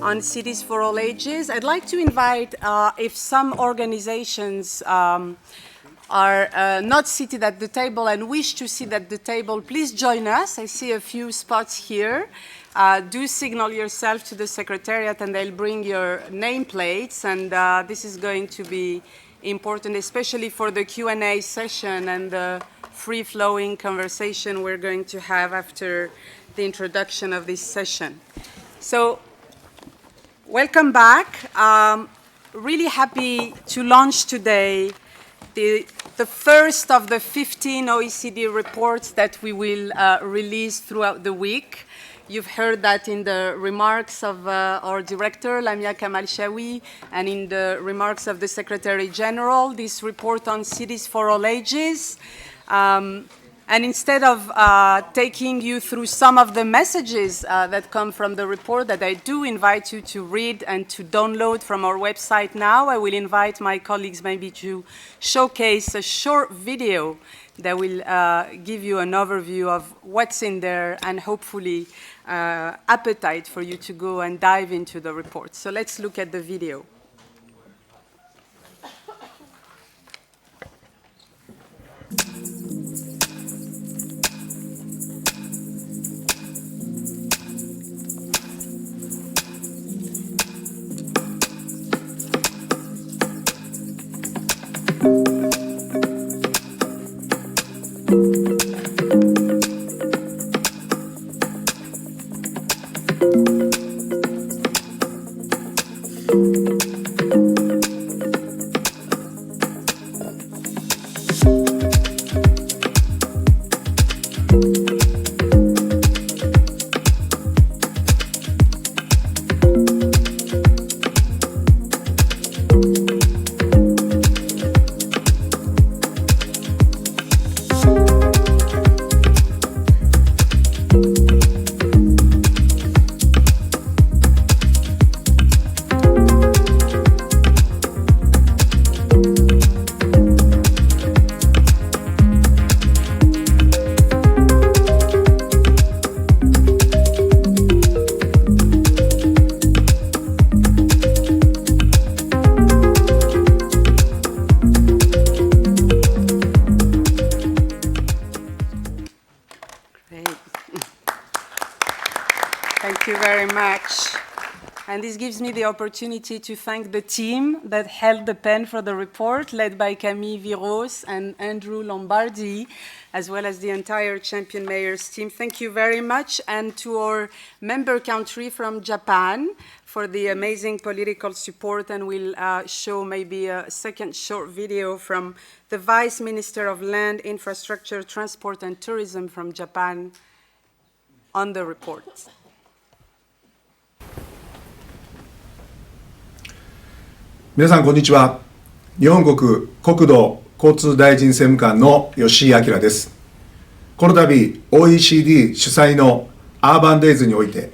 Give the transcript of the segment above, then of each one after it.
on Cities for All Ages. I'd like to invite, if some organizations are not seated at the table and wish to sit at the table, please join us. I see a few spots here. Do signal yourself to the Secretariat and they'll bring your nameplates, and this is going to be important, especially for the Q&A session and the free-flowing conversation we're going to have after the introduction of this session. So, welcome back. Really happy to launch today the first of the 15 OECD reports that we will release throughout the week. You've heard that in the remarks of our director, Lamia Kamal-Shawi, and in the remarks of the Secretary General, this report on Cities for All Ages. And instead of taking you through some of the messages that come from the report that I do invite you to read and to download from our website now, I will invite my colleagues maybe to showcase a short video that will give you an overview of what's in there and hopefully appetite for you to go and dive into the report. So let's look at the video. And this gives me the opportunity to thank the team that held the pen for the report, led by Camille Viros and Andrew Lombardi, as well as the entire Champion Mayors team. Thank you very much, and to our member country from Japan for the amazing political support, and we'll show maybe a second short video from the Vice Minister of Land, Infrastructure, Transport and Tourism from Japan on the report. 皆さんこんにちは。日本国国土交通大臣政務官の吉井明です。この度 OECD 主催のアーバンデイズにおいて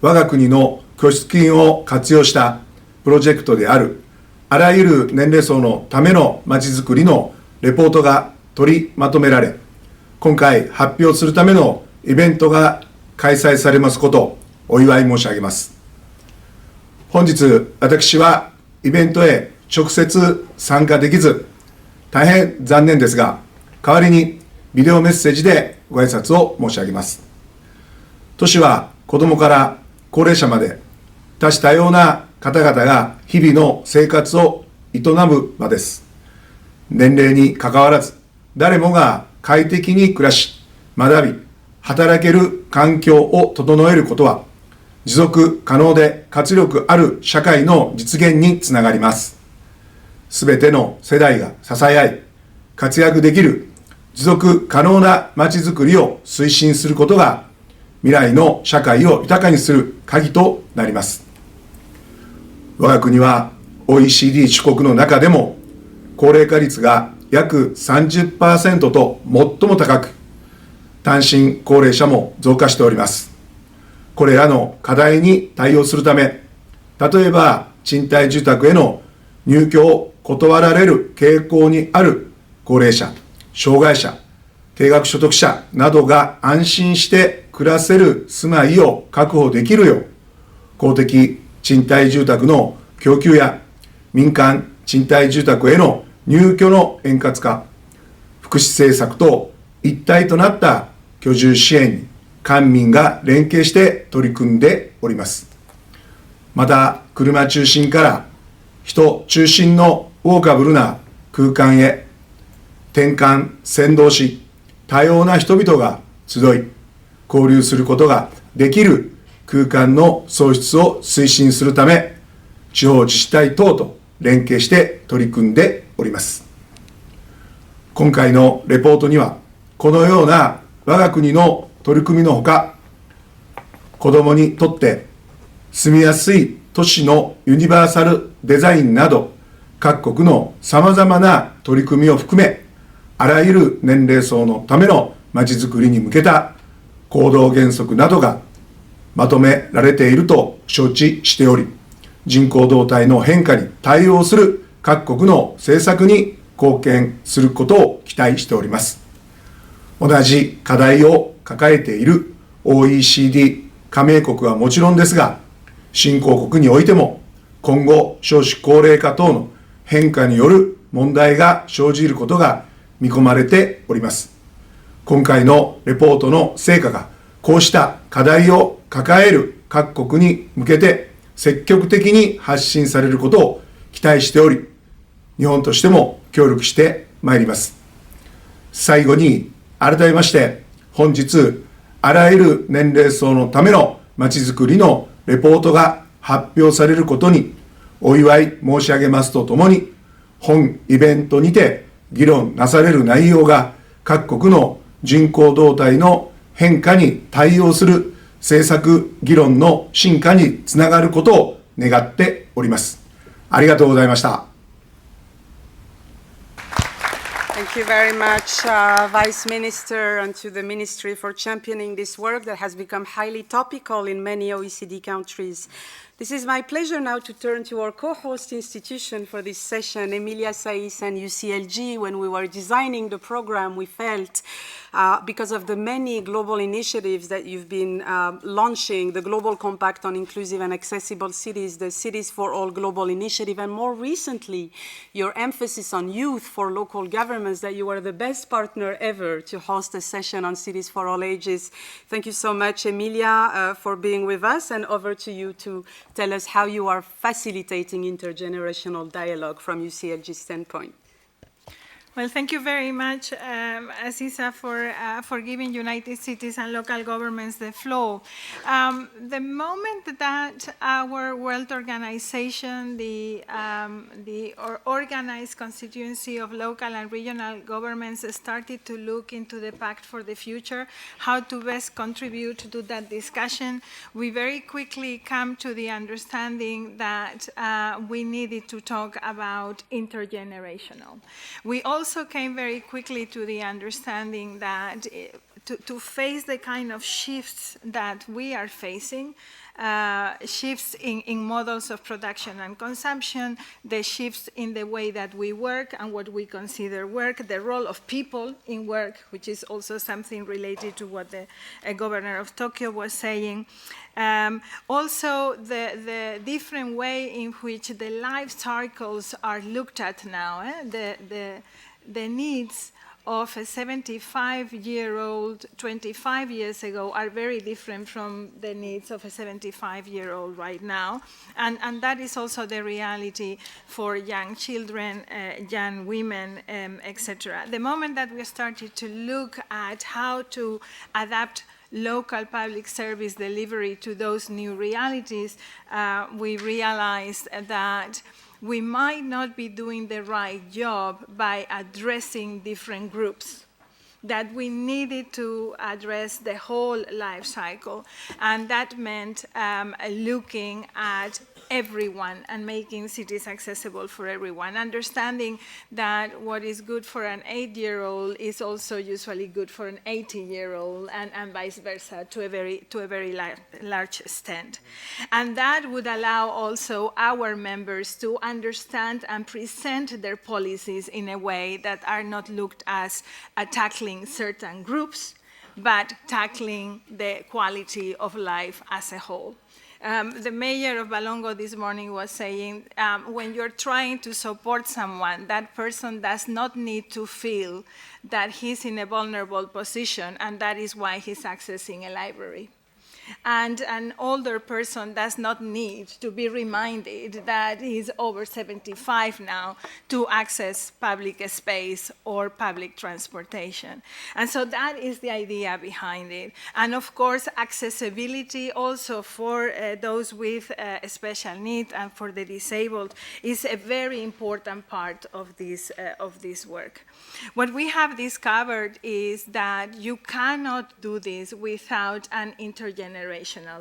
我が国の拠出金を活用したプロジェクトであるあらゆる年齢層のためのまちづくりのレポートが取りまとめられ、今回発表するためのイベントが開催されますことをお祝い申し上げます。本日私はイベントへ直接参加できず、大変残念ですが、代わりにビデオメッセージでご挨拶を申し上げます。都市は子どもから高齢者まで多種多様な方々が日々の生活を営む場です。年齢にかかわらず、誰もが快適に暮らし、学び、働ける環境を整えることは、持続可能で活力ある社会の実現につながります。すべての世代が支え合い、活躍できる持続可能なまちづくりを推進することが、未来の社会を豊かにする鍵となります。我が国は OECD 諸国の中でも、高齢化率が約 30% と最も高く、単身高齢者も増加しております。これらの課題に対応するため、例えば賃貸住宅への入居を断られる傾向にある高齢者、障害者、低額所得者などが安心して暮らせる住まいを確保できるよう、公的、賃貸住宅の供給や民間賃貸住宅への入居の円滑化、福祉政策と一体となった居住支援に官民が連携して取り組んでおります。また、車中心から人中心のウォーカブルな空間へ転換、先導し、多様な人々が集い、交流することができる空間の創出を推進するため、地方自治体等と連携して取り組んでおります。今回のレポートには、このような我が国の取り組みのほか、子どもにとって住みやすい都市のユニバーサルデザインなど、各国のさまざまな取り組みを含め、あらゆる年齢層のためのまちづくりに向けた行動原則などがまとめられていると承知しており、人口動態の変化に対応する各国の政策に貢献することを期待しております。同じ課題を抱えている OECD 加盟国はもちろんですが、新興国においても今後少子高齢化等の変化による問題が生じることが見込まれております。今回のレポートの成果がこうした課題を抱える各国に向けて積極的に発信されることを期待しており、日本としても協力してまいります。最後に改めまして本日あらゆる年齢層のためのまちづくりのレポートが発表されることにお祝い申し上げますとともに、本イベントにて議論なされる内容が各国の人口動態の変化に対応する政策議論の進化につながることを願っております。ありがとうございました。Thank you very much, Vice Minister, and to the Ministry for championing this work that has become highly topical in many OECD countries. This is my pleasure now to turn to our co-host institution for this session, Emilia Saiz and UCLG. When we were designing the program, we felt, because of the many global initiatives that you've been launching, the Global Compact on Inclusive and Accessible Cities, the Cities for All Global Initiative, and more recently, your emphasis on youth for local governments, that you are the best partner ever to host a session on Cities for All Ages. Thank you so much, Emilia, for being with us, and over to you to tell us how you are facilitating intergenerational dialogue from UCLG's standpoint. Well, thank you very much, Aziza, for giving United Cities and local governments the floor. The moment that our World Organization, the organized constituency of local and regional governments started to look into the Pact for the Future, how to best contribute to that discussion, we very quickly come to the understanding that we needed to talk about intergenerational. We also came very quickly to the understanding that to face the kind of shifts that we are facing, shifts in models of production and consumption, the shifts in the way that we work and what we consider work, the role of people in work, which is also something related to what the governor of Tokyo was saying. Also, the different way in which the life cycles are looked at now, the needs of a 75-year-old 25 years ago are very different from the needs of a 75-year-old right now. And that is also the reality for young children, young women, etc. The moment that we started to look at how to adapt local public service delivery to those new realities, we realized that we might not be doing the right job by addressing different groups, that we needed to address the whole life cycle. And that meant looking at everyone and making cities accessible for everyone, understanding that what is good for an 8-year-old is also usually good for an 80-year-old, and vice versa to a very large extent. And that would allow also our members to understand and present their policies in a way that are not looked as tackling certain groups, but tackling the quality of life as a whole. The mayor of Balongo this morning was saying, when you're trying to support someone, that person does not need to feel that he's in a vulnerable position, and that is why he's accessing a library. And an older person does not need to be reminded that he's over 75 now to access public space or public transportation. And so that is the idea behind it. And of course, accessibility also for those with special needs and for the disabled is a very important part of this work. What we have discovered is that you cannot do this without an intergenerational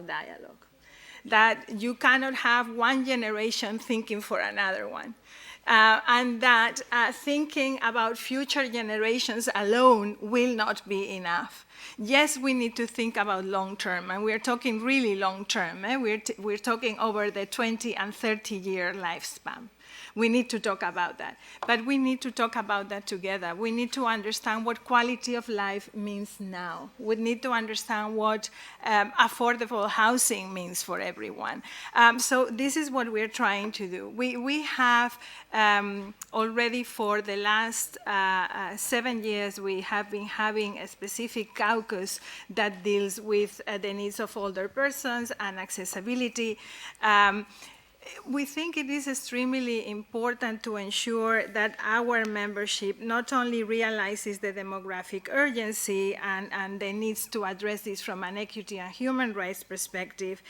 dialogue, that you cannot have one generation thinking for another one. And that thinking about future generations alone will not be enough. Yes, we need to think about long-term, and we're talking really long-term. We're talking over the 20 and 30-year lifespan. We need to talk about that. But we need to talk about that together. We need to understand what quality of life means now. We need to understand what affordable housing means for everyone. So this is what we're trying to do. We have already for the last 7 years, we have been having a specific caucus that deals with the needs of older persons and accessibility. We think it is extremely important to ensure that our membership not only realizes the demographic urgency and the needs to address this from an equity and human rights perspective,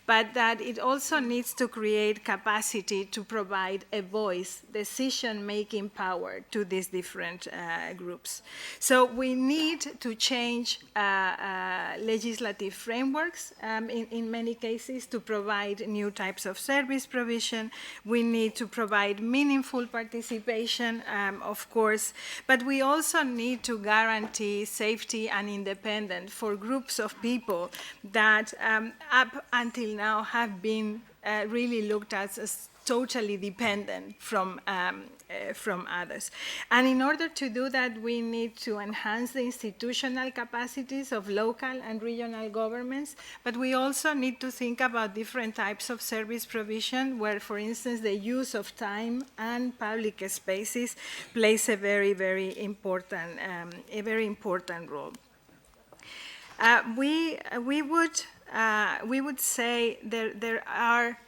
but that it also needs to create capacity to provide a voice, decision-making power to these different groups. So we need to change legislative frameworks in many cases to provide new types of service provision. We need to provide meaningful participation, of course, but we also need to guarantee safety and independence for groups of people that up until now have been really looked at as totally dependent from others. And in order to do that, we need to enhance the institutional capacities of local and regional governments, but we also need to think about different types of service provision where, for instance, the use of time and public spaces plays a very, very important role. We would say there are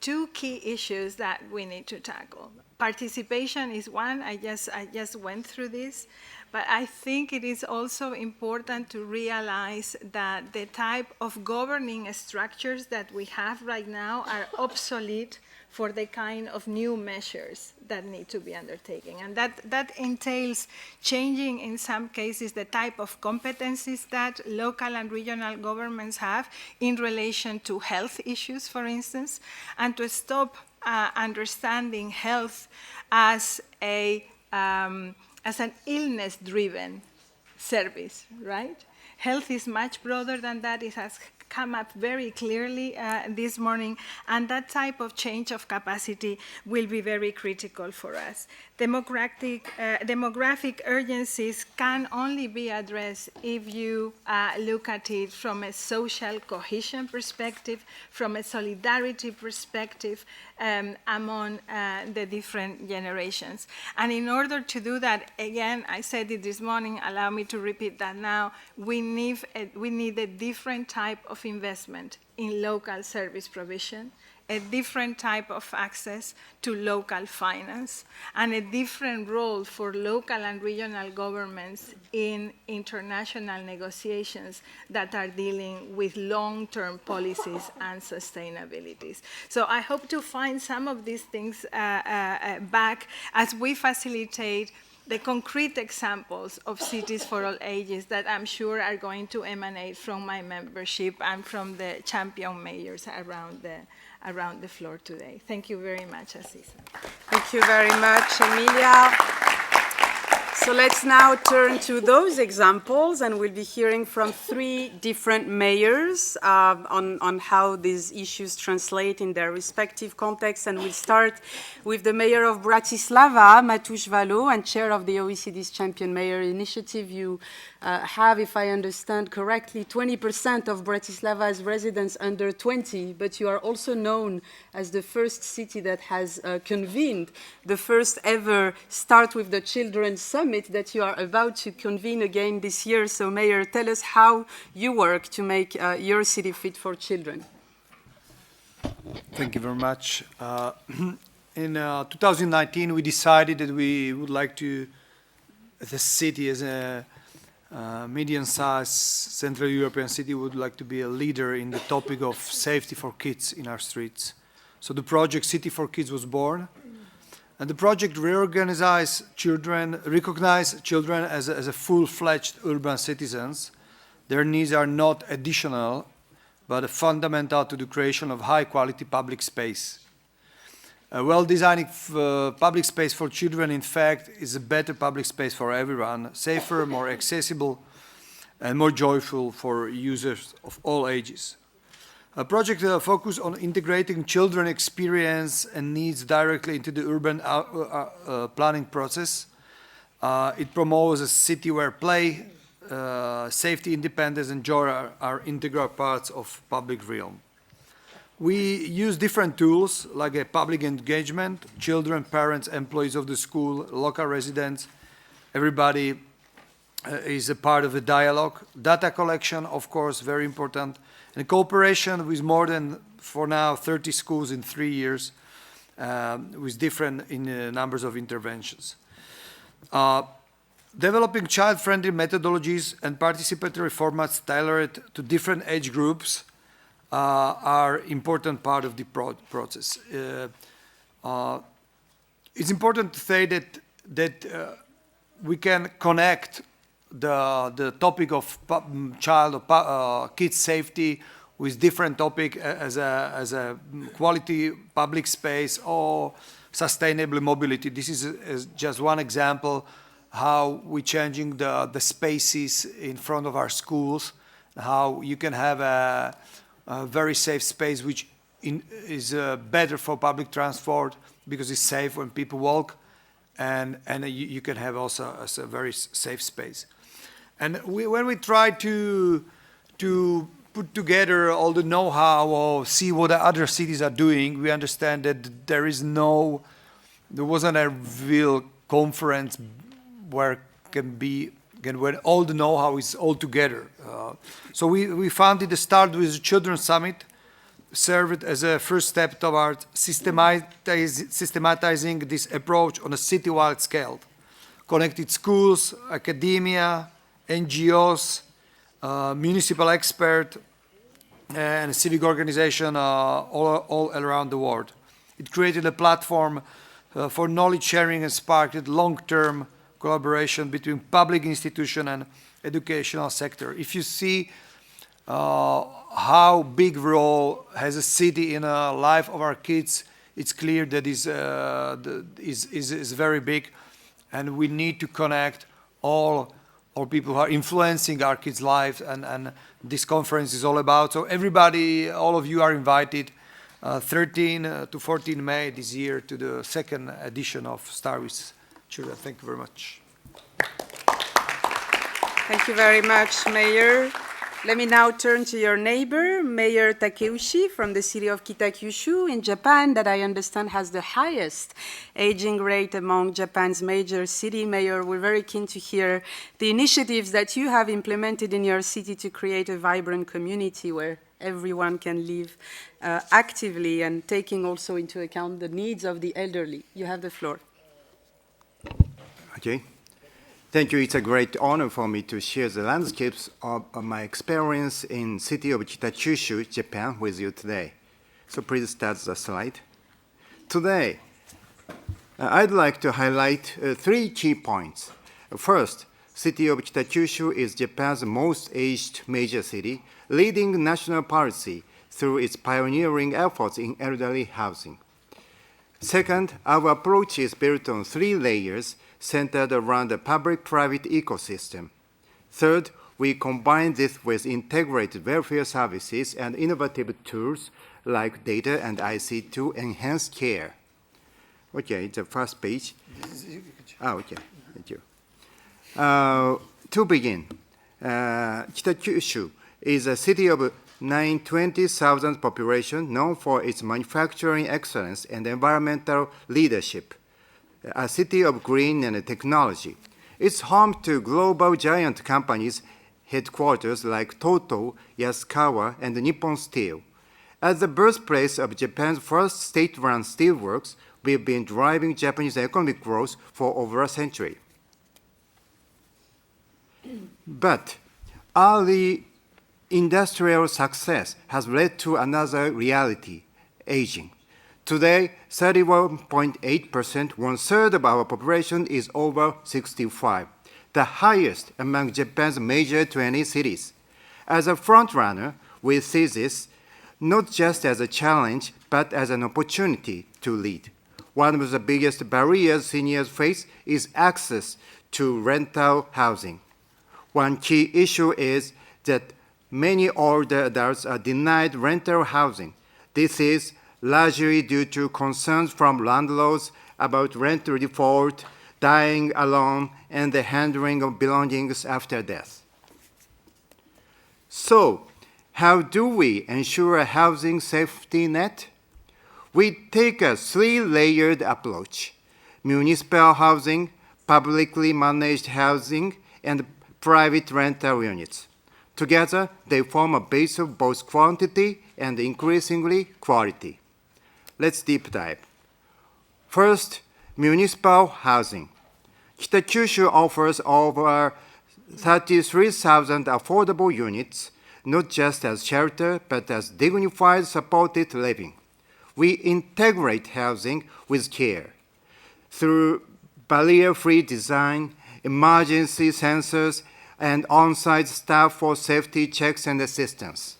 two key issues that we need to tackle. Participation is one. I just went through this, but I think it is also important to realize that the type of governing structures that we have right now are obsolete for the kind of new measures that need to be undertaken. And that entails changing, in some cases, the type of competencies that local and regional governments have in relation to health issues, for instance, and to stop understanding health as an illness-driven service, right? Health is much broader than that. It has come up very clearly this morning, and that type of change of capacity will be very critical for us. Demographic urgencies can only be addressed if you look at it from a social cohesion perspective, from a solidarity perspective among the different generations. And in order to do that, again, I said it this morning, allow me to repeat that now, we need a different type of investment in local service provision, a different type of access to local finance, and a different role for local and regional governments in international negotiations that are dealing with long-term policies and sustainabilities. So I hope to find some of these things back as we facilitate the concrete examples of cities for all ages that I'm sure are going to emanate from my membership and from the champion mayors around the floor today. Thank you very much, Aziza. Thank you very much, Emilia. So let's now turn to those examples, and we'll be hearing from 3 different mayors on how these issues translate in their respective contexts. And we'll start with the mayor of Bratislava, Matouš Valo, and chair of the OECD's Champion Mayor Initiative. You have, if I understand correctly, 20% of Bratislava's residents under 20, but you are also known as the first city that has convened the first ever Start with the Children Summit that you are about to convene again this year. So, Mayor, tell us how you work to make your city fit for children. Thank you very much. In 2019, we decided that we would like to, the city as a medium-sized Central European city, would like to be a leader in the topic of safety for kids in our streets. So the project City for Kids was born. And the project recognizes children as a full-fledged urban citizens. Their needs are not additional, but fundamental to the creation of high-quality public space. A well-designed public space for children, in fact, is a better public space for everyone, safer, more accessible, and more joyful for users of all ages. A project focused on integrating children experience and needs directly into the urban planning process. It promotes a city where play, safety, independence, and joy are integral parts of public realm. We use different tools like a public engagement, children, parents, employees of the school, local residents. Everybody is a part of the dialogue. Data collection, of course, very important. And cooperation with more than, for now, 30 schools in 3 years with different numbers of interventions. Developing child-friendly methodologies and participatory formats tailored to different age groups are important part of the process. It's important to say that we can connect the topic of child or kids safety with different topic as a quality public space or sustainable mobility. This is just one example how we're changing the spaces in front of our schools, how you can have a very safe space which is better for public transport because it's safe when people walk, and you can have also a very safe space. And when we try to put together all the know-how or see what the other cities are doing, we understand that there wasn't a real conference where when all the know-how is all together. So we found it to start with the Children's Summit, served as a first step toward systematizing this approach on a citywide scale. Connected schools, academia, NGOs, municipal expert, and civic organization all around the world. It created a platform for knowledge sharing and sparked long-term collaboration between public institution and educational sector. If you see how big role has a city in the life of our kids, it's clear that is very big, and we need to connect all people who are influencing our kids' lives, and this conference is all about. So everybody, all of you are invited 13 to 14 May this year to the second edition of Start with Children. Thank you very much. Thank you very much, Mayor. Let me now turn to your neighbor, Mayor Takeuchi from the city of Kitakyushu in Japan, that I understand has the highest aging rate among Japan's major city. Mayor, we're very keen to hear the initiatives that you have implemented in your city to create a vibrant community where everyone can live actively and taking also into account the needs of the elderly. You have the floor. Okay. Thank you. It's a great honor for me to share the landscapes of my experience in city of Kitakyushu, Japan, with you today. So please start the slide. Today, I'd like to highlight 3 key points. First, city of Kitakyushu is Japan's most aged major city, leading national policy through its pioneering efforts in elderly housing. Second, our approach is built on 3 layers: centered around the public-private ecosystem. Third, we combine this with integrated welfare services and innovative tools like data and IC to enhance care. Okay, the first page. Okay, thank you. To begin, Kitakyushu is a city of 920,000 population known for its manufacturing excellence and environmental leadership, a city of green and technology. It's home to global giant companies headquarters like Toto, Yaskawa, and Nippon Steel. As the birthplace of Japan's first state-run steelworks, we've been driving Japanese economic growth for over a century. But early industrial success has led to another reality, aging. Today, 31.8%, one-third of our population is over 65, the highest among Japan's major 20 cities. As a frontrunner, we see this not just as a challenge, but as an opportunity to lead. One of the biggest barriers seniors face is access to rental housing. One key issue is that many older adults are denied rental housing. This is largely due to concerns from landlords about rent default, dying alone, and the handling of belongings after death. So, how do we ensure a housing safety net? We take a three-layered approach: municipal housing, publicly managed housing, and private rental units. Together, they form a base of both quantity and increasingly quality. Let's deep dive. First, municipal housing. Kitakyushu offers over 33,000 affordable units, not just as shelter, but as dignified supported living. We integrate housing with care through barrier-free design, emergency sensors, and on-site staff for safety checks and assistance.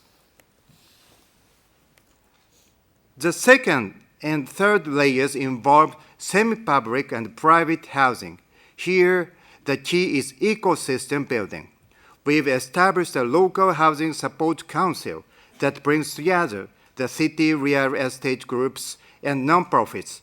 The second and third layers involve semi-public and private housing. Here, the key is ecosystem building. We've established a local housing support council that brings together the city real estate groups and nonprofits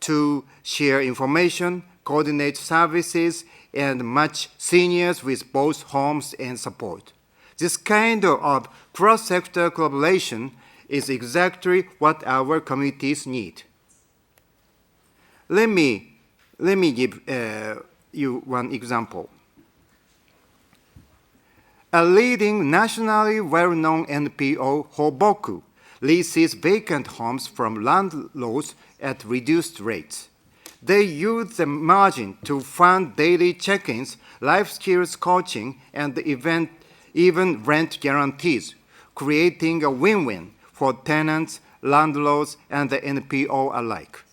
to share information, coordinate services, and match seniors with both homes and support. This kind of cross-sector collaboration is exactly what our communities need. Let me give you one example. A leading nationally well-known NPO, Hoboku, leases vacant homes from landlords at reduced rates. They use the margin to fund daily check-ins, life skills coaching, and even rent guarantees, creating a win-win for tenants, landlords, and the NPO alike.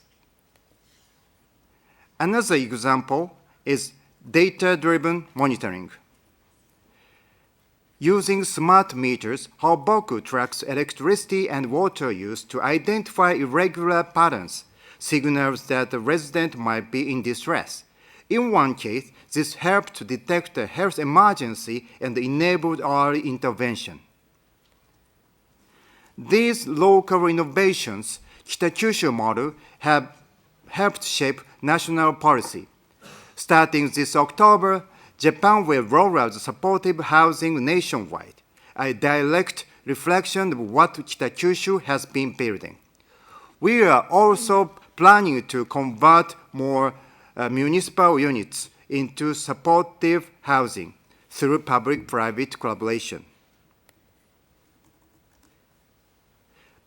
Another example is data-driven monitoring. Using smart meters, Hoboku tracks electricity and water use to identify irregular patterns, signals that the resident might be in distress. In one case, this helped to detect a health emergency and enabled early intervention. These local innovations, Kitakyushu model, have helped shape national policy. Starting this October, Japan will roll out supportive housing nationwide, a direct reflection of what Kitakyushu has been building. We are also planning to convert more municipal units into supportive housing through public-private collaboration.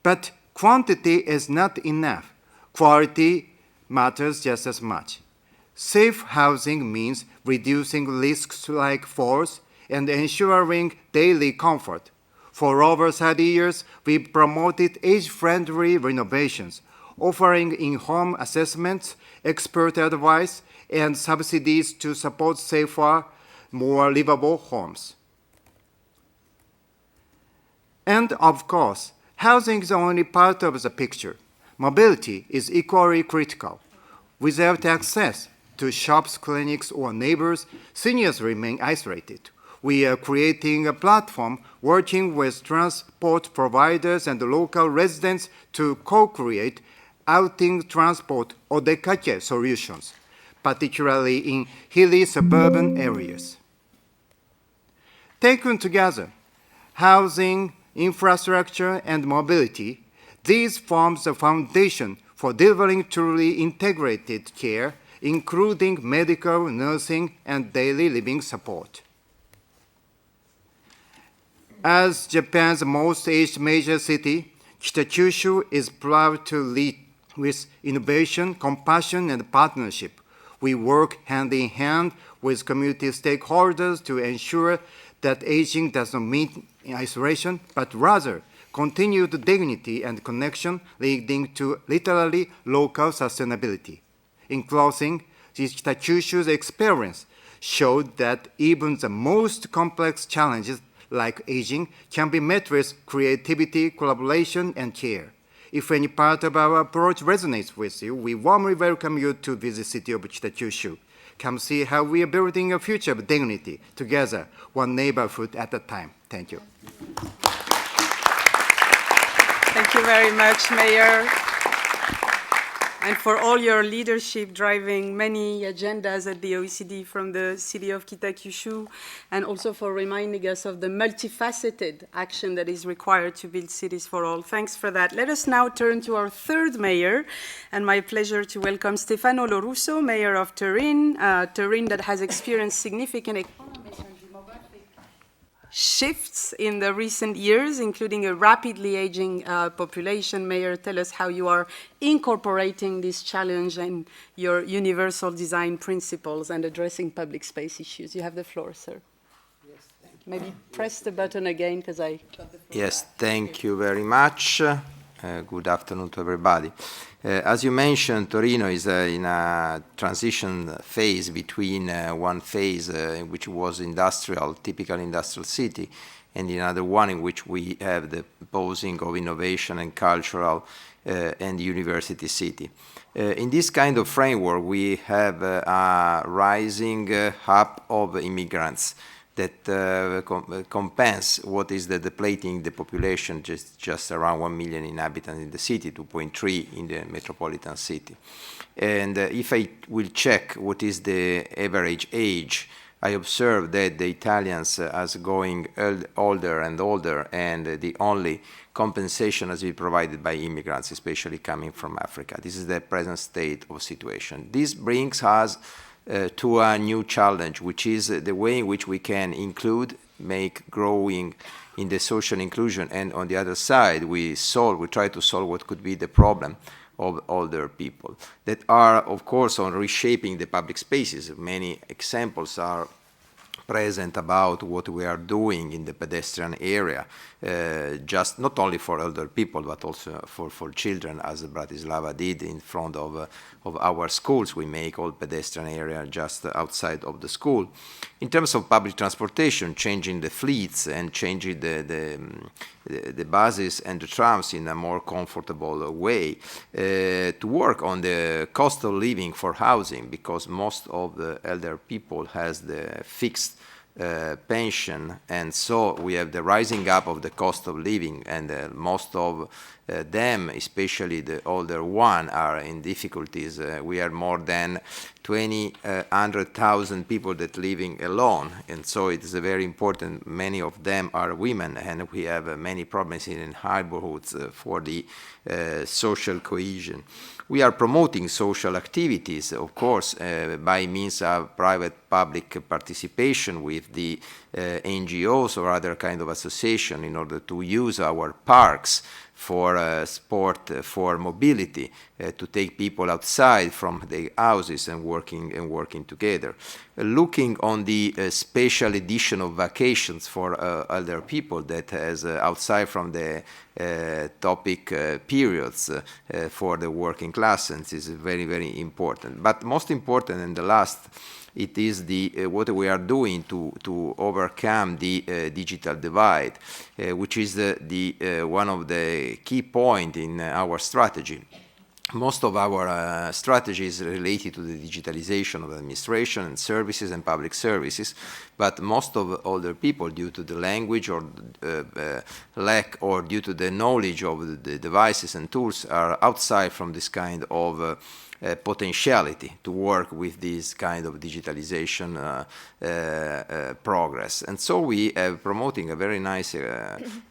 But quantity is not enough. Quality matters just as much. Safe housing means reducing risks like falls and ensuring daily comfort. For over 30 years, we promoted age-friendly renovations, offering in-home assessments, expert advice, and subsidies to support safer, more livable homes. And of course, housing is only part of the picture. Mobility is equally critical. Without access, to shops, clinics, or neighbors, seniors remain isolated. We are creating a platform working with transport providers and local residents to co-create outing transport or odekake solutions, particularly in hilly suburban areas. Taken together, housing, infrastructure, and mobility, these form the foundation for delivering truly integrated care, including medical, nursing, and daily living support. As Japan's most aged major city, Kitakyushu is proud to lead with innovation, compassion, and partnership. We work hand in hand with community stakeholders to ensure that aging does not mean isolation, but rather continued dignity and connection, leading to literally local sustainability. In closing, Kitakyushu's experience showed that even the most complex challenges like aging can be met with creativity, collaboration, and care. If any part of our approach resonates with you, we warmly welcome you to visit the city of Kitakyushu. Come see how we are building a future of dignity together, one neighborhood at a time. Thank you. Thank you very much, Mayor, and for all your leadership driving many agendas at the OECD from the city of Kitakyushu, and also for reminding us of the multifaceted action that is required to build cities for all. Thanks for that. Let us now turn to our third mayor, and my pleasure to welcome Stefano Lorusso, mayor of Turin, Turin that has experienced significant economic and demographic shifts in the recent years, including a rapidly aging population. Mayor, tell us how you are incorporating this challenge and your universal design principles and addressing public space issues. You have the floor, sir. Yes, thank you. Maybe press the button again, because I got the floor. Yes, thank you very much. Good afternoon to everybody. As you mentioned, Torino is in a transition phase between one phase in which was industrial, typical industrial city, and another one in which we have the posing of innovation and cultural and university city. In this kind of framework, we have a rising hub of immigrants that compense what is the depleting the population, just around 1 million inhabitants in the city, 2.3 in the metropolitan city. And if I will check what is the average age, I observe that the Italians are going older and older, and the only compensation has been provided by immigrants, especially coming from Africa. This is the present state of situation. This brings us to a new challenge, which is the way in which we can include, make growing in the social inclusion, and on the other side, we try to solve what could be the problem of older people that are, of course, on reshaping the public spaces. Many examples are present about what we are doing in the pedestrian area, just not only for elder people, but also for children, as Bratislava did in front of our schools. We make all pedestrian area just outside of the school. In terms of public transportation, changing the fleets and changing the buses and the trams in a more comfortable way, to work on the cost of living for housing, because most of the elder people has the fixed pension, and so we have the rising up of the cost of living, and most of them, especially the older one, are in difficulties. We are more than 100,000 people that living alone, and so it is very important. Many of them are women, and we have many problems in neighborhoods for the social cohesion. We are promoting social activities, of course, by means of private-public participation with the NGOs or other kind of association in order to use our parks for sport, for mobility, to take people outside from their houses and working together. Looking on the special edition of vacations for elder people that has outside from the topic periods for the working class, and is very, very important. But most important, and the last, it is the what we are doing to overcome the digital divide, which is the one of the key point in our strategy. most of our strategies related to the digitalization of administration and services and public services, but most of older people, due to the language or lack or due to the knowledge of the devices and tools, are outside from this kind of potentiality to work with this kind of digitalization progress. And so we are promoting a very nice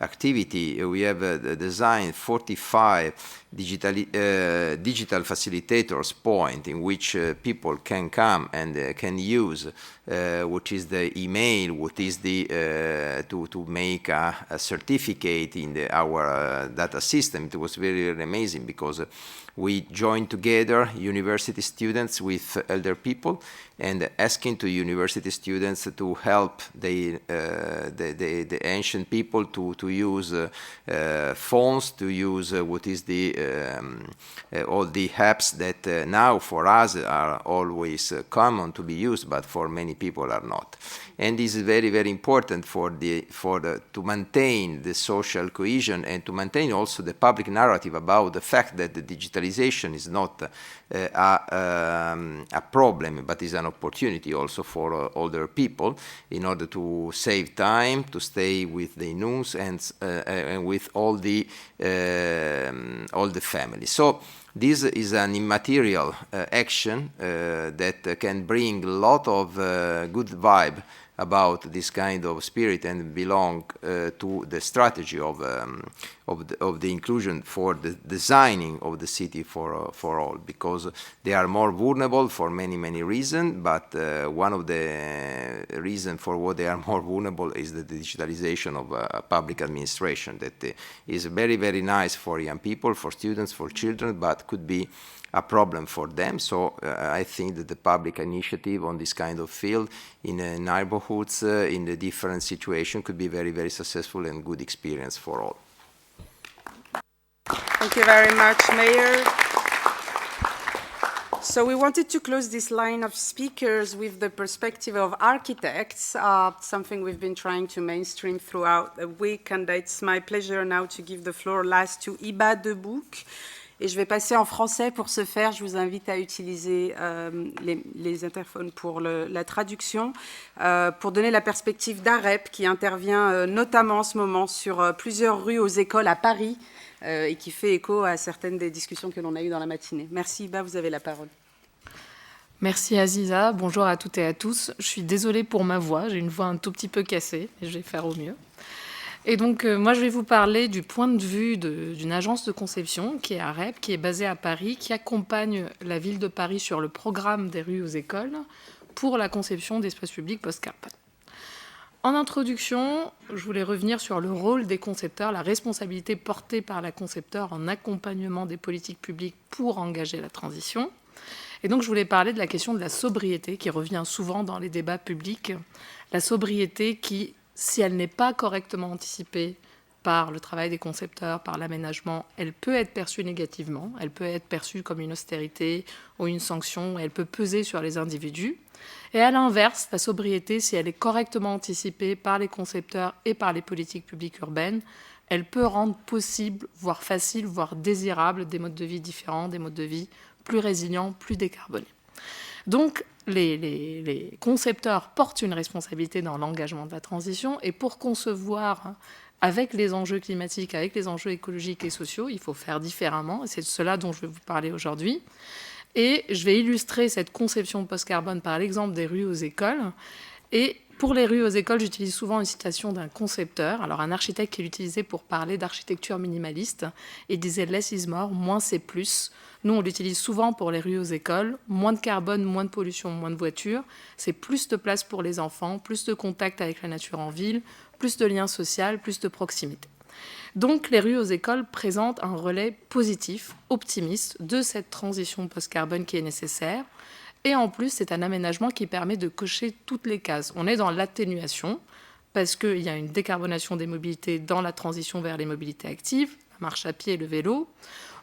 activity. We have designed 45 digital facilitators point in which people can come and can use what is the email, what is the to make a certificate in our data system. It was very amazing because we joined together university students with elder people and asking to university students to help the ancient people to use phones, to use what is the all the apps that now for us are always common to be used, but for many people are not. And this is very, very important to maintain the social cohesion and to maintain also the public narrative about the fact that the digitalization is not a problem, but is an opportunity also for older people in order to save time, to stay with the news and with all the family. So this is an immaterial action that can bring a lot of good vibe about this kind of spirit and belong to the strategy of the inclusion for the designing of the city for all, because they are more vulnerable for many reasons, but one of the reasons for what they are more vulnerable is the digitalization of public administration that is very nice for young people, for students, for children, but could be a problem for them. So I think that the public initiative on this kind of field in neighborhoods, in the different situations, could be very successful and good experience for all. Thank you very much, Mayor. So we wanted to close this line of speakers with the perspective of architects, something we've been trying to mainstream throughout the week, and it's my pleasure now to give the floor last to Iba Debouc. Et je vais passer en français. Pour ce faire, je vous invite à utiliser les interphones pour la traduction, pour donner la perspective d'AREP, qui intervient notamment en ce moment sur plusieurs rues aux écoles à Paris, et qui fait écho à certaines des discussions que l'on a eues dans la matinée. Merci, Iba, vous avez la parole. Merci Aziza, bonjour à toutes et à tous. Je suis désolée pour ma voix, j'ai une voix un tout petit peu cassée, mais je vais faire au mieux. Et donc, moi, je vais vous parler du point de vue d'une agence de conception qui est AREP, qui est basée à Paris, qui accompagne la ville de Paris sur le programme des rues aux écoles pour la conception d'espaces publics post-carbone. En introduction, je voulais revenir sur le rôle des concepteurs, la responsabilité portée par la concepteur en accompagnement des politiques publiques pour engager la transition. Et donc, je voulais parler de la question de la sobriété qui revient souvent dans les débats publics. La sobriété qui, si elle n'est pas correctement anticipée par le travail des concepteurs, par l'aménagement, elle peut être perçue négativement, elle peut être perçue comme une austérité ou une sanction, elle peut peser sur les individus. Et à l'inverse, la sobriété, si elle est correctement anticipée par les concepteurs et par les politiques publiques urbaines, elle peut rendre possible, voire facile, voire désirable des modes de vie différents, des modes de vie plus résilients, plus décarbonés. Donc, les concepteurs portent une responsabilité dans l'engagement de la transition, et pour concevoir avec les enjeux climatiques, avec les enjeux écologiques et sociaux, il faut faire différemment, et c'est de cela dont je vais vous parler aujourd'hui. Et je vais illustrer cette conception post-carbone par l'exemple des rues aux écoles. Et pour les rues aux écoles, j'utilise souvent une citation d'un concepteur, alors un architecte qui l'utilisait pour parler d'architecture minimaliste, et disait « less is more, moins c'est plus ». Nous, on l'utilise souvent pour les rues aux écoles. Moins de carbone, moins de pollution, moins de voitures. C'est plus de place pour les enfants, plus de contact avec la nature en ville, plus de liens sociaux, plus de proximité. Donc, les rues aux écoles présentent un relais positif, optimiste de cette transition post-carbone qui est nécessaire. Et en plus, c'est un aménagement qui permet de cocher toutes les cases. On est dans l'atténuation, parce qu'il y a une décarbonation des mobilités dans la transition vers les mobilités actives, la marche à pied et le vélo.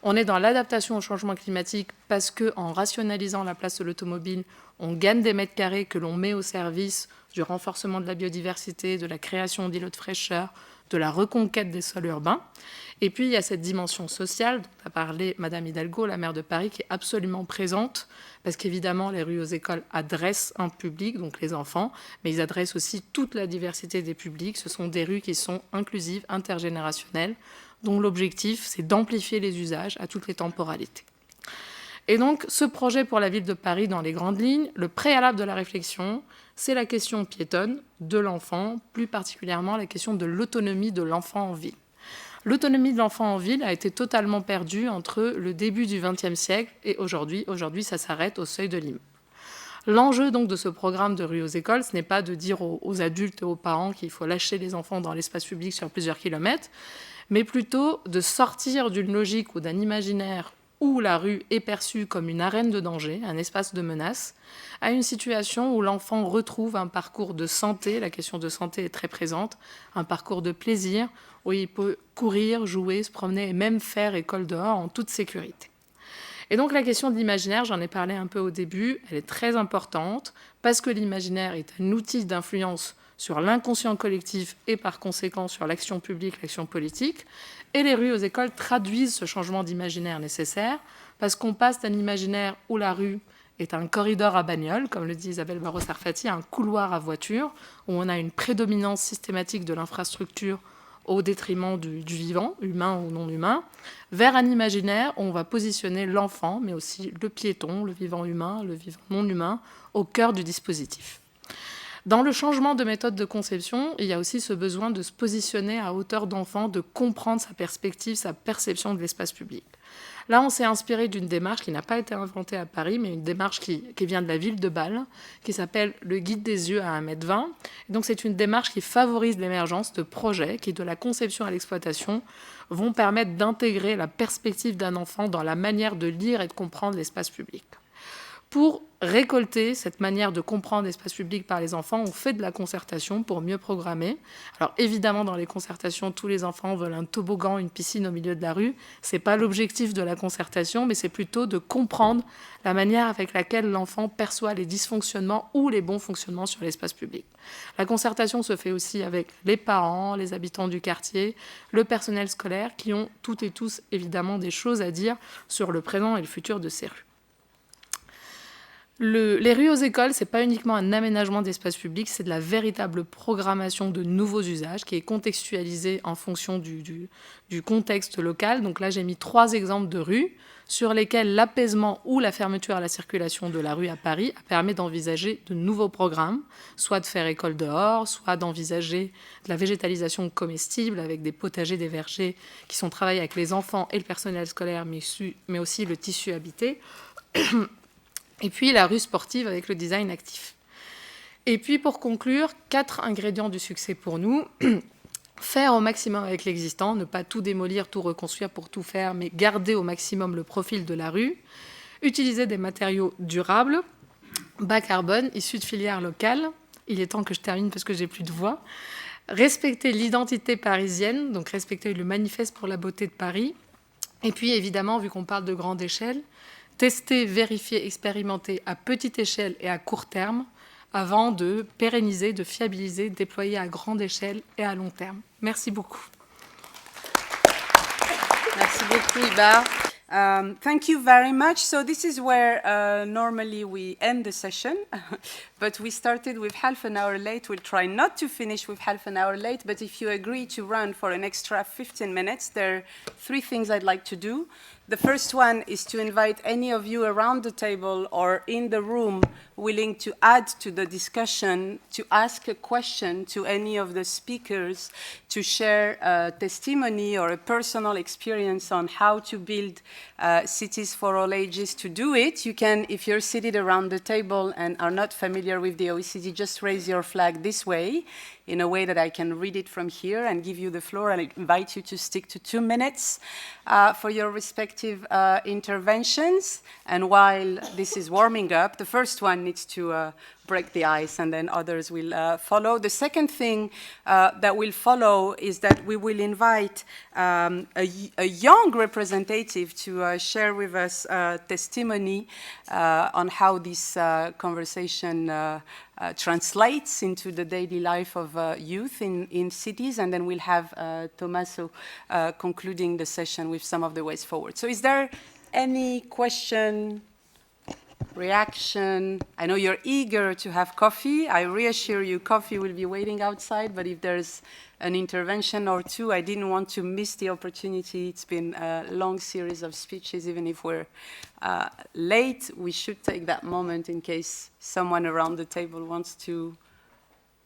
On est dans l'adaptation au changement climatique parce qu'en rationalisant la place de l'automobile, on gagne des mètres carrés que l'on met au service du renforcement de la biodiversité, de la création d'îlots de fraîcheur, de la reconquête des sols urbains. Et puis, il y a cette dimension sociale dont a parlé Madame Hidalgo, la maire de Paris, qui est absolument présente, parce qu'évidemment, les rues aux écoles adressent un public, donc les enfants, mais ils adressent aussi toute la diversité des publics. Ce sont des rues qui sont inclusives, intergénérationnelles, dont l'objectif, c'est d'amplifier les usages à toutes les temporalités. Et donc, ce projet pour la ville de Paris, dans les grandes lignes, le préalable de la réflexion, c'est la question piétonne de l'enfant, plus particulièrement la question de l'autonomie de l'enfant en ville. L'autonomie de l'enfant en ville a été totalement perdue entre le début du XXe siècle et aujourd'hui. Aujourd'hui, ça s'arrête au seuil de l'immeuble. L'enjeu donc de ce programme de rue aux écoles, ce n'est pas de dire aux adultes et aux parents qu'il faut lâcher les enfants dans l'espace public sur plusieurs kilomètres, mais plutôt de sortir d'une logique ou d'un imaginaire où la rue est perçue comme une arène de danger, un espace de menace, à une situation où l'enfant retrouve un parcours de santé, la question de santé est très présente, un parcours de plaisir, où il peut courir, jouer, se promener et même faire école dehors en toute sécurité. Et donc la question de l'imaginaire, j'en ai parlé un peu au début, elle est très importante, parce que l'imaginaire est un outil d'influence sur l'inconscient collectif et par conséquent sur l'action publique, l'action politique. Et les rues aux écoles traduisent ce changement d'imaginaire nécessaire, parce qu'on passe d'un imaginaire où la rue est un corridor à bagnole, comme le dit Isabelle Barrault-Sarfati, un couloir à voiture, où on a une prédominance systématique de l'infrastructure au détriment du vivant, humain ou non humain, vers un imaginaire où on va positionner l'enfant, mais aussi le piéton, le vivant humain, le vivant non humain, au cœur du dispositif. Dans le changement de méthode de conception, il y a aussi ce besoin de se positionner à hauteur d'enfant, de comprendre sa perspective, sa perception de l'espace public. Là, on s'est inspiré d'une démarche qui n'a pas été inventée à Paris, mais une démarche qui vient de la ville de Bâle, qui s'appelle le guide des yeux à 1,20 m. Et donc, c'est une démarche qui favorise l'émergence de projets qui, de la conception à l'exploitation, vont permettre d'intégrer la perspective d'un enfant dans la manière de lire et de comprendre l'espace public. Pour récolter cette manière de comprendre l'espace public par les enfants, on fait de la concertation pour mieux programmer. Alors évidemment, dans les concertations, tous les enfants veulent un toboggan, une piscine au milieu de la rue. Ce n'est pas l'objectif de la concertation, mais c'est plutôt de comprendre la manière avec laquelle l'enfant perçoit les dysfonctionnements ou les bons fonctionnements sur l'espace public. La concertation se fait aussi avec les parents, les habitants du quartier, le personnel scolaire, qui ont toutes et tous évidemment des choses à dire sur le présent et le futur de ces rues. Les rues aux écoles, ce n'est pas uniquement un aménagement d'espace public, c'est de la véritable programmation de nouveaux usages qui est contextualisée en fonction du contexte local. Donc là, j'ai mis 3 exemples de rues sur lesquelles l'apaisement ou la fermeture à la circulation de la rue à Paris permet d'envisager de nouveaux programmes, soit de faire école dehors, soit d'envisager de la végétalisation comestible avec des potagers, des vergers qui sont travaillés avec les enfants et le personnel scolaire, mais aussi le tissu habité. Et puis la rue sportive avec le design actif. Et puis pour conclure, 4 ingrédients du succès pour nous. Faire au maximum avec l'existant, ne pas tout démolir, tout reconstruire pour tout faire, mais garder au maximum le profil de la rue. Utiliser des matériaux durables, bas carbone, issus de filières locales. Il est temps que je termine parce que j'ai plus de voix. Respecter l'identité parisienne, donc respecter le manifeste pour la beauté de Paris. Et puis évidemment, vu qu'on parle de grande échelle, tester, vérifier, expérimenter à petite échelle et à court terme avant de pérenniser, de fiabiliser, déployer à grande échelle et à long terme. Merci beaucoup. Merci beaucoup, Iba. Thank you very much. So this is where normally we end the session, but we started with half an hour late. We'll try not to finish with half an hour late, but if you agree to run for an extra 15 minutes, there are 3 things I'd like to do. The first one is to invite any of you around the table or in the room willing to add to the discussion, to ask a question to any of the speakers, to share a testimony or a personal experience on how to build cities for all ages. To do it, you can, if you're seated around the table and are not familiar with the OECD, just raise your flag this way, in a way that I can read it from here and give you the floor, and I invite you to stick to 2 minutes for your respective interventions. And while this is warming up, the first one needs to break the ice, and then others will follow. The second thing that will follow is that we will invite a young representative to share with us testimony on how this conversation translates into the daily life of youth in cities, and then we'll have Tommaso concluding the session with some of the ways forward. So is there any question, reaction? I know you're eager to have coffee. I reassure you, coffee will be waiting outside, but if there's an intervention or two, I didn't want to miss the opportunity. It's been a long series of speeches. Even if we're late, we should take that moment in case someone around the table wants to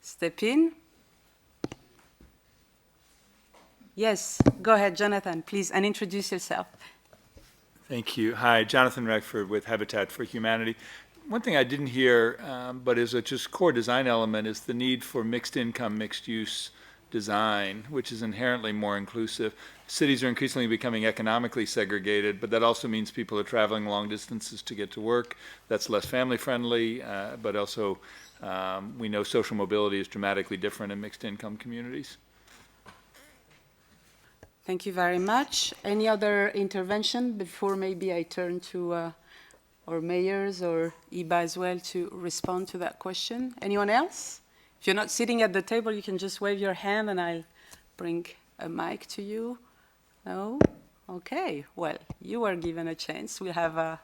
step in. Yes, go ahead, Jonathan, please, and introduce yourself. Thank you. Hi, Jonathan Reckford with Habitat for Humanity. One thing I didn't hear, but is a just core design element, is the need for mixed income, mixed use design, which is inherently more inclusive. Cities are increasingly becoming economically segregated, but that also means people are traveling long distances to get to work. That's less family friendly, but also we know social mobility is dramatically different in mixed income communities. Thank you very much. Any other intervention before maybe I turn to our mayors or Iba as well to respond to that question? Anyone else? If you're not sitting at the table, you can just wave your hand and I'll bring a mic to you. No? Okay. Well, you were given a chance. We'll have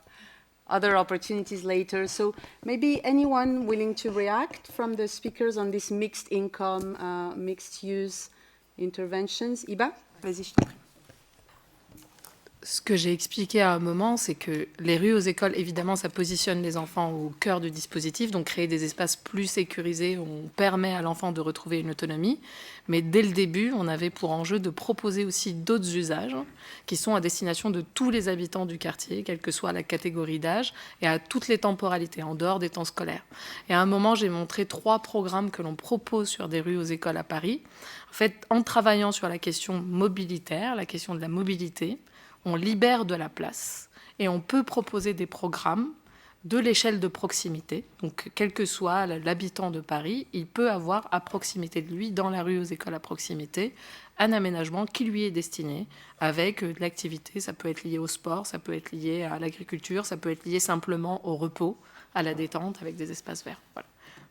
other opportunities later. So maybe anyone willing to react from the speakers on this mixed income, mixed use interventions? Iba? Vas-y, je t'en prie. Ce que j'ai expliqué à un moment, c'est que les rues aux écoles, évidemment, ça positionne les enfants au cœur du dispositif, donc créer des espaces plus sécurisés où on permet à l'enfant de retrouver une autonomie. Mais dès le début, on avait pour enjeu de proposer aussi d'autres usages qui sont à destination de tous les habitants du quartier, quelle que soit la catégorie d'âge, et à toutes les temporalités, en dehors des temps scolaires. Et à un moment, j'ai montré 3 programmes que l'on propose sur des rues aux écoles à Paris. En fait, en travaillant sur la question mobilitaire, la question de la mobilité, on libère de la place et on peut proposer des programmes de l'échelle de proximité. Donc, quel que soit l'habitant de Paris, il peut avoir à proximité de lui, dans la rue aux écoles à proximité, un aménagement qui lui est destiné avec de l'activité. Ça peut être lié au sport, ça peut être lié à l'agriculture, ça peut être lié simplement au repos, à la détente, avec des espaces verts. Voilà.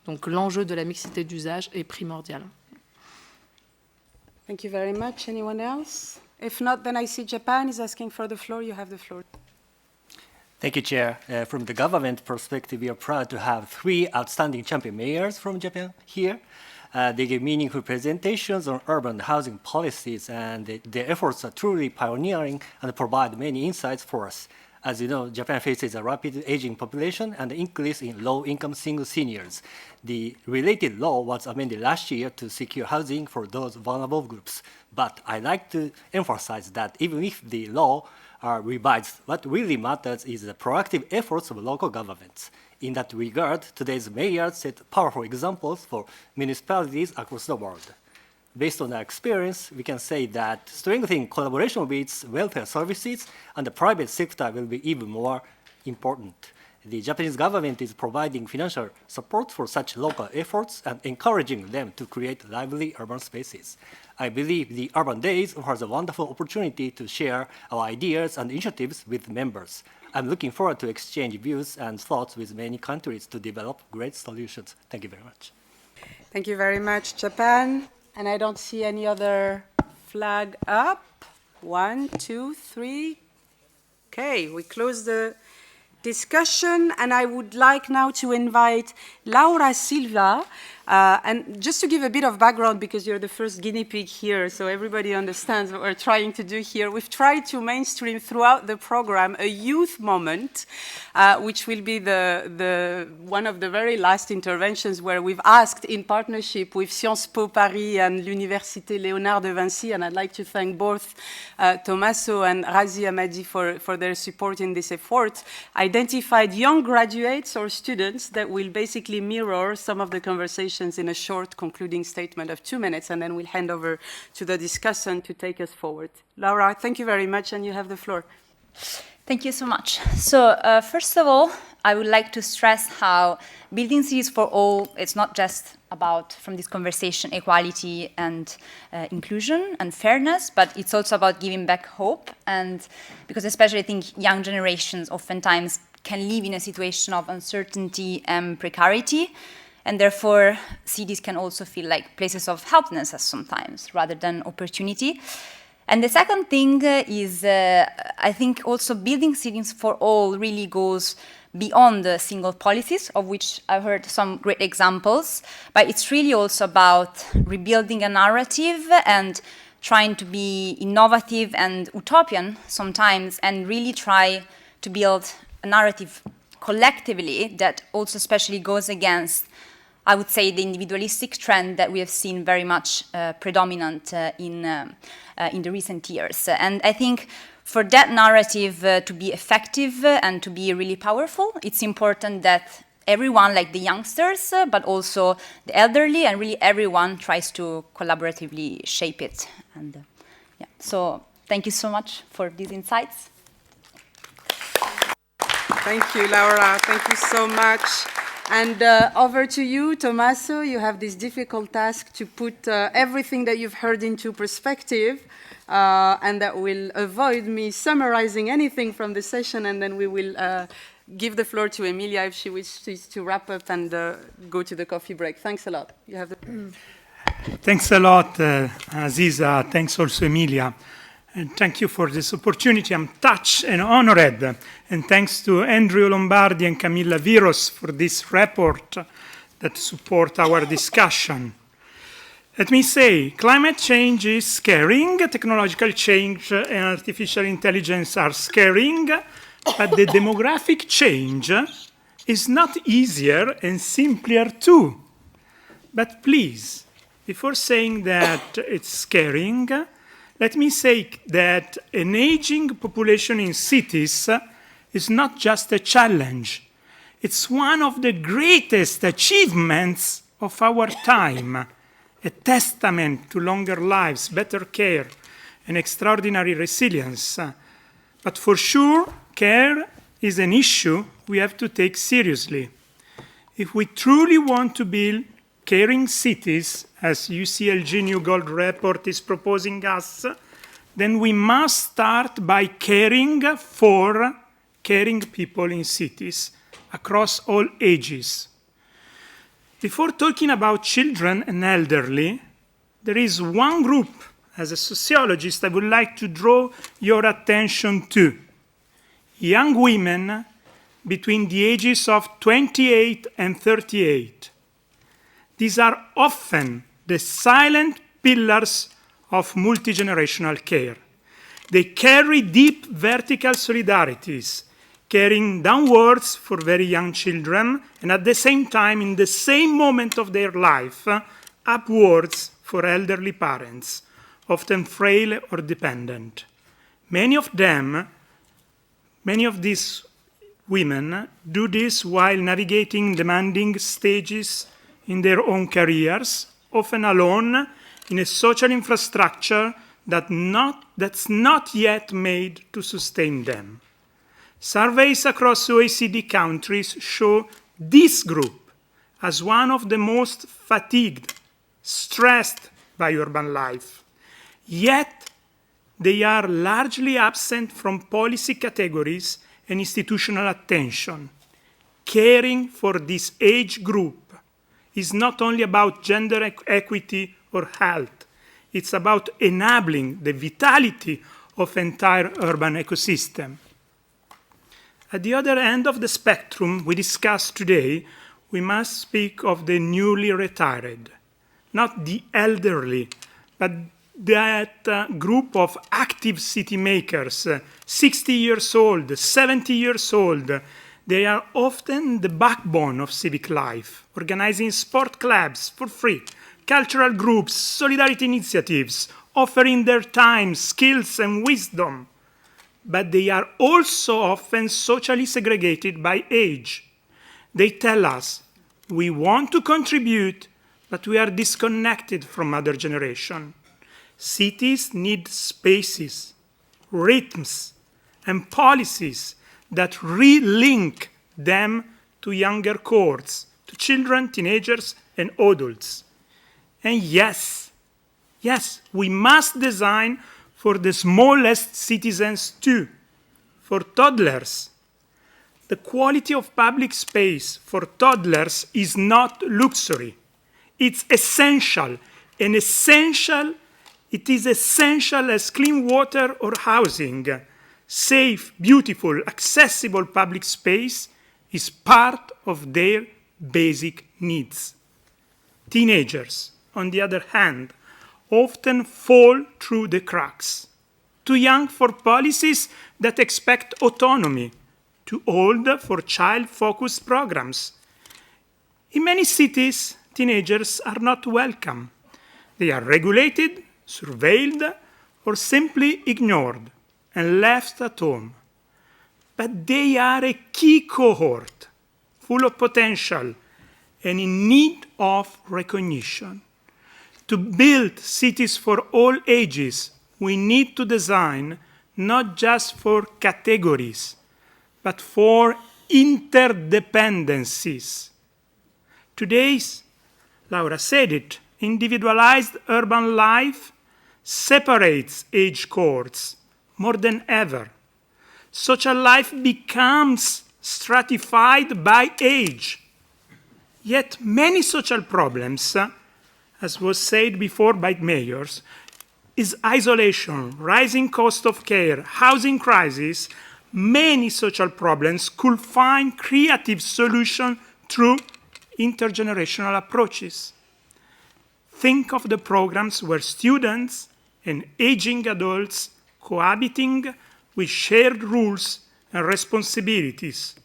Donc, l'enjeu de la mixité d'usage est primordial. Thank you very much. Anyone else? If not, then I see Japan is asking for the floor. You have the floor. Thank you, Chair. From the government perspective, we are proud to have 3 outstanding champion mayors from Japan here. They give meaningful presentations on urban housing policies, and their efforts are truly pioneering and provide many insights for us. As you know, Japan faces a rapid aging population and an increase in low-income single seniors. The related law was amended last year to secure housing for those vulnerable groups. But I'd like to emphasize that even if the law are revised, what really matters is the proactive efforts of local governments. In that regard, today's mayors set powerful examples for municipalities across the world. Based on our experience, we can say that strengthening collaboration with welfare services and the private sector will be even more important. The Japanese government is providing financial support for such local efforts and encouraging them to create lively urban spaces. I believe the Urban Days offers a wonderful opportunity to share our ideas and initiatives with members. I'm looking forward to exchange views and thoughts with many countries to develop great solutions. Thank you very much. Thank you very much, Japan. And I don't see any other flag up. 1, 2, 3. Okay, we close the discussion, and I would like now to invite Laura Silva. And just to give a bit of background, because you're the first guinea pig here, so everybody understands what we're trying to do here. We've tried to mainstream throughout the program a youth moment, which will be one of the very last interventions where we've asked, in partnership with Sciences Po Paris and l'Université Léonard de Vinci, and I'd like to thank both Tommaso and Razi Amadi for their support in this effort, identified young graduates or students that will basically mirror some of the conversations in a short concluding statement of 2 minutes, and then we'll hand over to the discussant to take us forward. Laura, thank you very much, and you have the floor. Thank you so much. So first of all, I would like to stress how building cities for all, it's not just about, from this conversation, equality and inclusion and fairness, but it's also about giving back hope. And because especially I think young generations oftentimes can live in a situation of uncertainty and precarity. And therefore, cities can also feel like places of helplessness sometimes, rather than opportunity. And the second thing is, I think also building cities for all really goes beyond the single policies, of which I've heard some great examples, but it's really also about rebuilding a narrative and trying to be innovative and utopian sometimes, and really try to build a narrative collectively that also especially goes against, I would say, the individualistic trend that we have seen very much predominant in the recent years. And I think for that narrative to be effective and to be really powerful, it's important that everyone, like the youngsters, but also the elderly, and really everyone tries to collaboratively shape it. And yeah, so thank you so much for these insights. Thank you, Laura. Thank you so much. And over to you, Tommaso. You have this difficult task to put everything that you've heard into perspective, and that will avoid me summarizing anything from the session, and then we will give the floor to Emilia if she wishes to wrap up and go to the coffee break. Thanks a lot. You have the... Thanks a lot, Aziza. Thanks also, Emilia. And thank you for this opportunity. I'm touched and honored. And thanks to Andrew Lombardi and Camilla Viros for this report that support our discussion. Let me say, climate change is scaring, technological change and artificial intelligence are scaring, but the demographic change is not easier and simpler too. But please, before saying that it's scaring, let me say that an aging population in cities is not just a challenge. It's one of the greatest achievements of our time, a testament to longer lives, better care, and extraordinary resilience. But for sure, care is an issue we have to take seriously. If we truly want to build caring cities, as UCLG New Gold Report is proposing us, then we must start by caring for caring people in cities across all ages. Before talking about children and elderly, there is one group, as a sociologist, I would like to draw your attention to. Young women between the ages of 28 and 38. These are often the silent pillars of multi-generational care. They carry deep vertical solidarities, caring downwards for very young children, and at the same time, in the same moment of their life, upwards for elderly parents, often frail or dependent. Many of these women do this while navigating demanding stages in their own careers, often alone in a social infrastructure that's not yet made to sustain them. Surveys across OECD countries show this group as one of the most fatigued, stressed by urban life. Yet, they are largely absent from policy categories and institutional attention. Caring for this age group is not only about gender equity or health. It's about enabling the vitality of entire urban ecosystem. At the other end of the spectrum we discussed today, we must speak of the newly retired, not the elderly, but that group of active city makers, 60 years old, 70 years old. They are often the backbone of civic life, organizing sport clubs for free, cultural groups, solidarity initiatives, offering their time, skills, and wisdom. But they are also often socially segregated by age. They tell us, we want to contribute, but we are disconnected from other generations. Cities need spaces, rhythms, and policies that relink them to younger cohorts, to children, teenagers, and adults. And yes, we must design for the smallest citizens too, for toddlers. the quality of public space for toddlers is not luxury. It's essential, and it is essential as clean water or housing. Safe, beautiful, accessible public space is part of their basic needs. Teenagers, on the other hand, often fall through the cracks. Too young for policies that expect autonomy, too old for child-focused programs. In many cities, teenagers are not welcome. They are regulated, surveilled, or simply ignored and left at home. But they are a key cohort, full of potential and in need of recognition. To build cities for all ages, we need to design not just for categories, but for interdependencies. Today's, Laura said it, individualized urban life separates age cohorts more than ever. Social life becomes stratified by age. Yet many social problems, as was said before by mayors, is isolation, rising cost of care, housing crisis. Many social problems could find creative solutions through intergenerational approaches. Think of the programs where students and aging adults cohabiting with shared rules and responsibilities.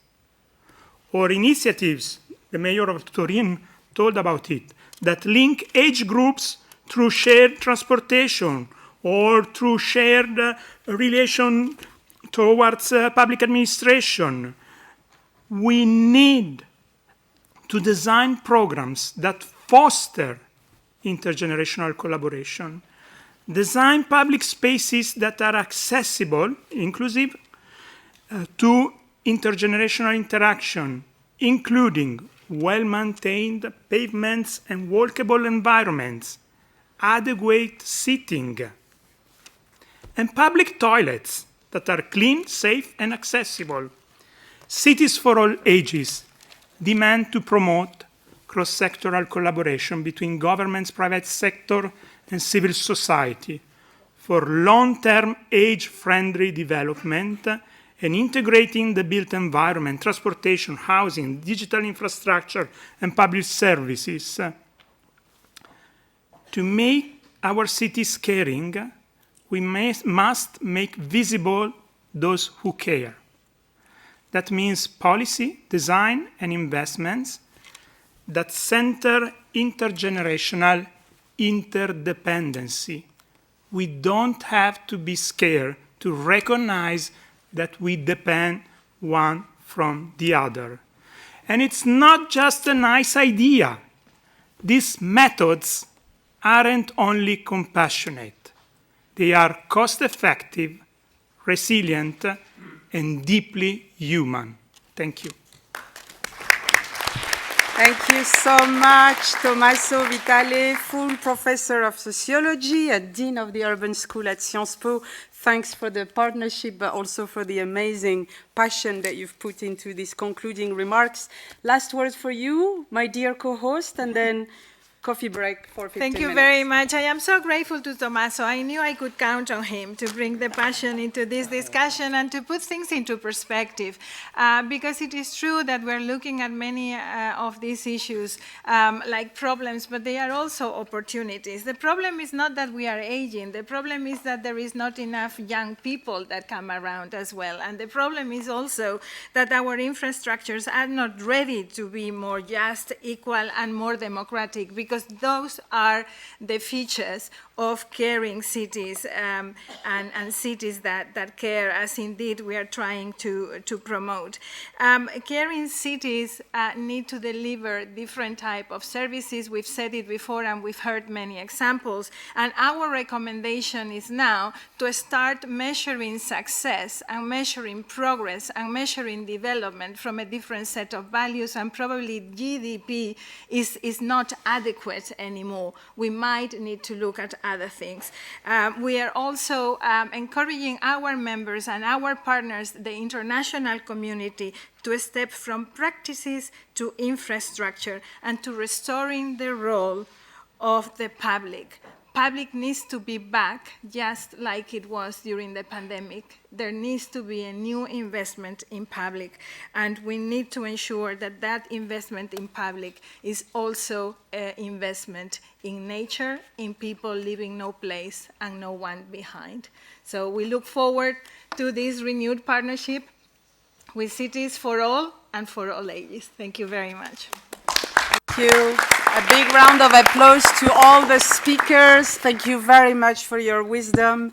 Or initiatives, the mayor of Turin told about it, that link age groups through shared transportation or through shared relation towards public administration. We need to design programs that foster intergenerational collaboration, design public spaces that are accessible, inclusive, to intergenerational interaction, including well-maintained pavements and walkable environments, adequate seating, and public toilets that are clean, safe, and accessible. Cities for all ages demand to promote cross-sectoral collaboration between governments, private sector, and civil society for long-term age-friendly development and integrating the built environment, transportation, housing, digital infrastructure, and public services. To make our cities caring, we must make visible those who care. That means policy, design, and investments that center intergenerational interdependency. We don't have to be scared to recognize that we depend one from the other. And it's not just a nice idea. These methods aren't only compassionate. They are cost-effective, resilient, and deeply human. Thank you. Thank you so much, Tommaso Vitale, full professor of sociology and dean of the urban school at Sciences Po. Thanks for the partnership, but also for the amazing passion that you've put into these concluding remarks. Last words for you, my dear co-host, and then coffee break for 15 minutes. Thank you very much. I am so grateful to Tommaso. I knew I could count on him to bring the passion into this discussion and to put things into perspective, because it is true that we're looking at many of these issues like problems, but they are also opportunities. The problem is not that we are aging. The problem is that there is not enough young people that come around as well. And the problem is also that our infrastructures are not ready to be more just, equal, and more democratic, because those are the features of caring cities and cities that care, as indeed we are trying to promote. Caring cities need to deliver different type of services. We've said it before and we've heard many examples. And our recommendation is now to start measuring success and measuring progress and measuring development from a different set of values, and probably GDP is not adequate adequate anymore. We might need to look at other things. We are also encouraging our members and our partners, the international community, to step from practices to infrastructure and to restoring the role of the public. Public needs to be back just like it was during the pandemic. There needs to be a new investment in public, and we need to ensure that that investment in public is also an investment in nature, in people leaving no place and no one behind. So we look forward to this renewed partnership with Cities for All and for all ages. Thank you very much. Thank you. A big round of applause to all the speakers. Thank you very much for your wisdom.